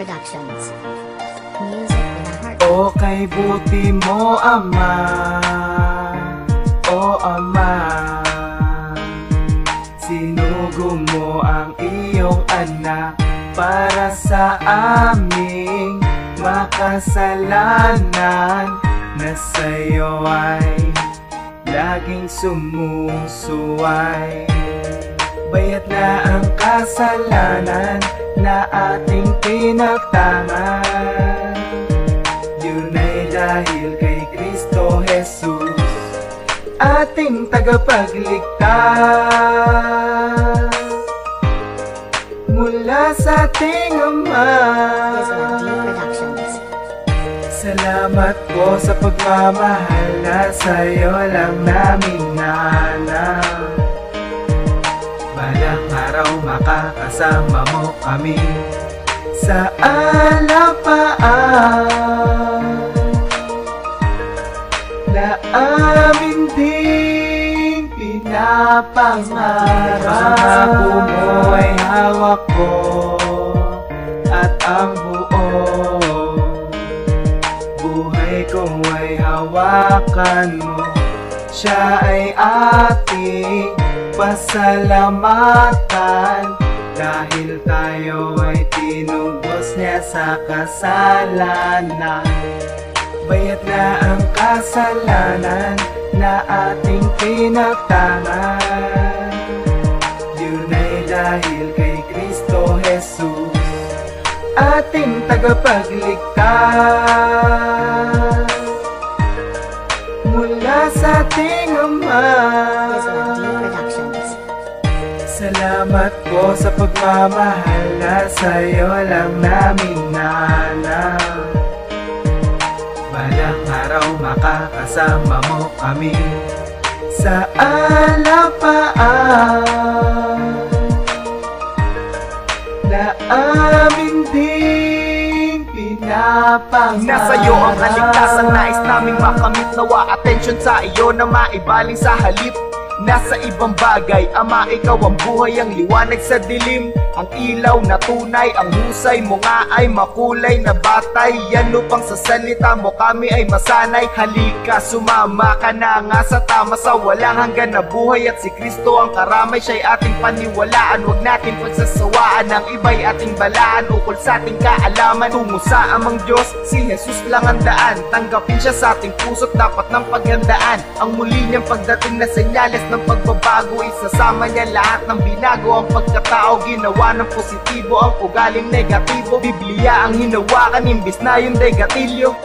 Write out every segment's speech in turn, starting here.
Productions. Music with a heart. O kay buti mo, Ama, o Ama, sinugo mo ang iyong anak para sa aming makasalanan, na sa'yo ay laging sumusuway. Bayad na ang kasalanan na ating pinagtangan, yun ay dahil kay Kristo Jesus, ating tagapagligtas mula sa ating Ama. Salamat po sa pagmamahal na sa'yo lang namin nanang. Balang araw makakasama mo kami sa alapaan na amin din pinapangarap. Ako mo ay hawak ko at ang buhay ko ay hawakan mo. Siya ay ating pasalamatan dahil tayo ay tinubos niya sa kasalanan. Bayad na ang kasalanan na ating pinagtangan, yun ay dahil kay Kristo Jesus, ating tagapagligtas mula sa ating Ama. Salamat po sa pagmamahal na sa'yo lang namin nanang. Balang araw makakasama mo kami sa alapaan na amin din pinapangarap. Nasa'yo ang kaligtasan, nais naming makamit. Nawa atensyon sa iyo na maibaling sa halip nasa ibang bagay. Ama, ikaw ang buhay, ang liwanag sa dilim, ang ilaw na tunay, ang husay mo nga ay makulay na batay. Yan upang sa salita mo kami ay masanay. Halika, sumama ka na nga sa tama, sa walang hanggan na buhay. At si Kristo ang karamay, siya'y ating paniwalaan. Huwag natin pagsasawaan, ang iba'y ating balaan ukol sa ating kaalaman. Tungo sa amang Diyos, si Jesus lang ang daan. Tanggapin siya sa ating puso't dapat ng paghandaan. Ang muli niyang pagdating na senyales ng pagbabago, isasama niya lahat ng binago. Ang pagkatao ginawa ng positibo, ang ugaling negatibo Biblia ang hinawakan imbis na yung negatilyo.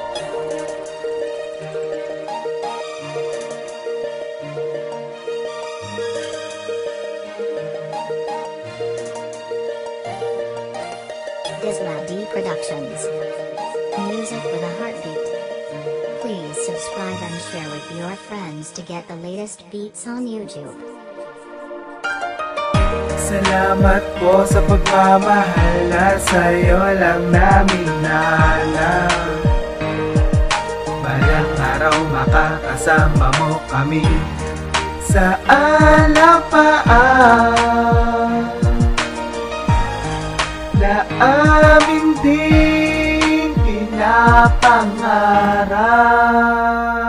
Isla D Productions. Music with a heartbeat. Please subscribe and share with your friends to get the latest beats on YouTube. Salamat po sa pagmamahal na sa'yo lang namin nanang. Balang araw makakasama mo kami sa alapaan na amin din pinapangarap.